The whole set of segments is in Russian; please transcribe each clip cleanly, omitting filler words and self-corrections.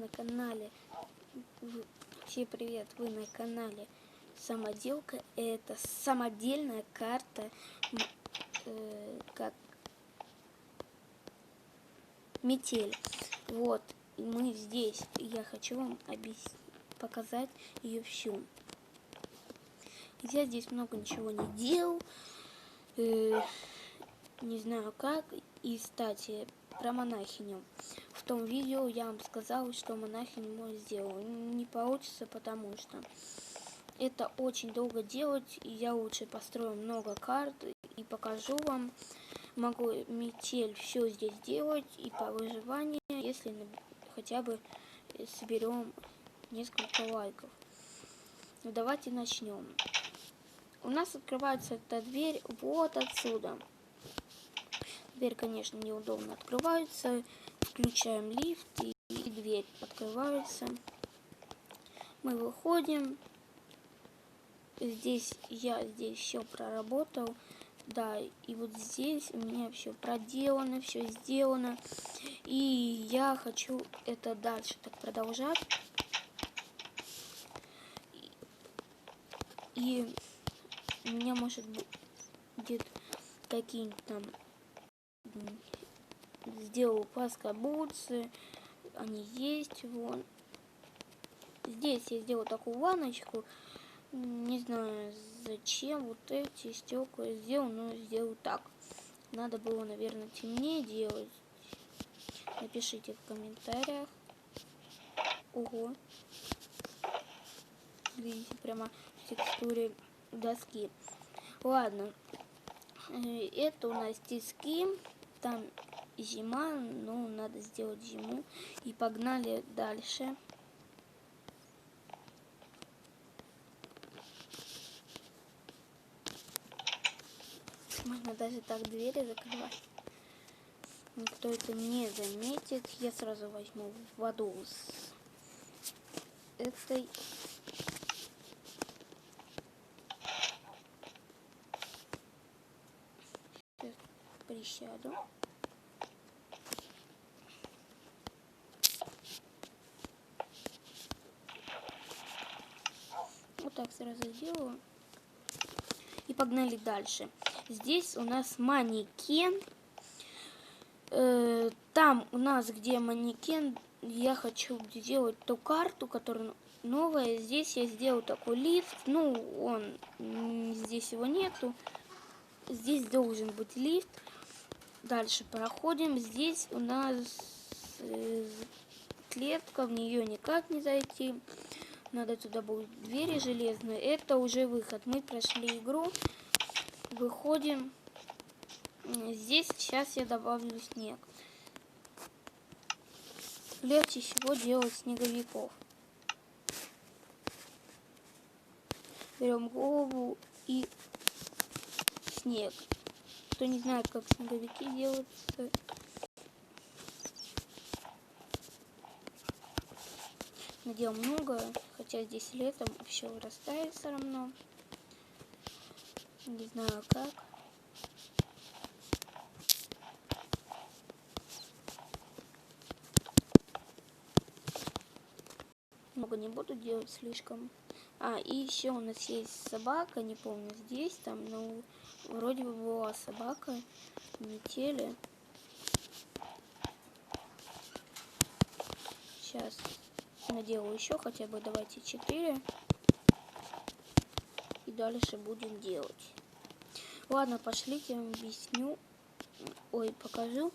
на канале. Всем привет, вы на канале Самоделка. Это самодельная карта, как метель. Вот, мы здесь. Я хочу вам показать ее всю. Я здесь много ничего не делал. Не знаю как. И, кстати, про монахиню. В том видео я вам сказала, что монахиню мой сделал. Не получится, потому что это очень долго делать. И я лучше построю много карт и покажу вам. Могу метель все здесь делать и по выживанию, если хотя бы соберем несколько лайков. Ну, давайте начнем. У нас открывается эта дверь вот отсюда. Дверь, конечно, неудобно открывается. Включаем лифт, и дверь открывается. Мы выходим. Здесь я все проработал. Да, и вот здесь у меня все проделано, все сделано. И я хочу это дальше так продолжать. И у меня, может быть, какие-нибудь там сделал плоскобутсы. Они есть, вон. Здесь я сделал такую ванночку. Не знаю, зачем вот эти стекла сделал, но сделал так. Надо было, наверное, темнее делать. Напишите в комментариях. Ого. Видите, прямо в текстуре доски. Ладно. Это у нас тиски. Там зима, но надо сделать зиму. И погнали дальше. Можно даже так двери закрывать. Никто это не заметит. Я сразу возьму воду с этой. Сейчас присяду. Вот так сразу сделаю. И погнали дальше. Здесь у нас манекен. Там у нас, где манекен, я хочу сделать ту карту, которая новая. Здесь я сделал такой лифт. Ну, здесь его нету. Здесь должен быть лифт. Дальше проходим. Здесь у нас клетка, в нее никак не зайти. Надо туда будет двери железные. Это уже выход. Мы прошли игру. Выходим. Здесь сейчас я добавлю снег. Легче всего делать снеговиков. Берем голову и снег. Кто не знает, как снеговики делаются, надел много, хотя здесь летом все вырастает все равно. Не знаю как. Много не буду делать слишком. И еще у нас есть собака, не помню здесь, там, но вроде бы была собака, метели. Сейчас наделаю еще хотя бы, давайте 4. И дальше будем делать. Ладно, пошлите, я вам объясню. Покажу,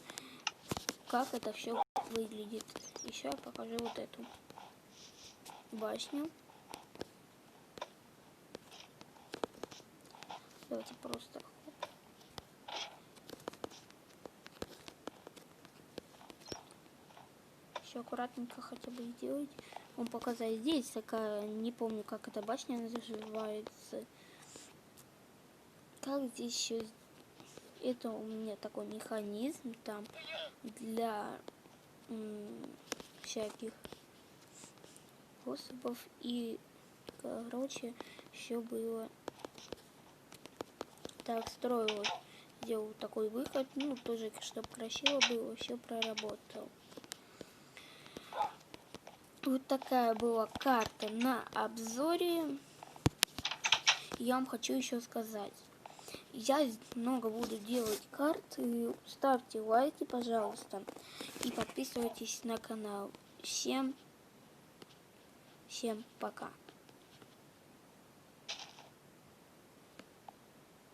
как это все выглядит. Еще я покажу вот эту башню. Давайте просто все аккуратненько хотя бы сделать. Вам показать здесь такая, не помню, как эта башня называется. Как здесь еще? Это у меня такой механизм там для всяких способов. И, короче, все было так, строил, сделал такой выход, ну, тоже, чтобы красиво было, все проработал. Вот такая была карта на обзоре. Я вам хочу еще сказать. Я много буду делать карт. Ставьте лайки, пожалуйста. И подписывайтесь на канал. Всем пока.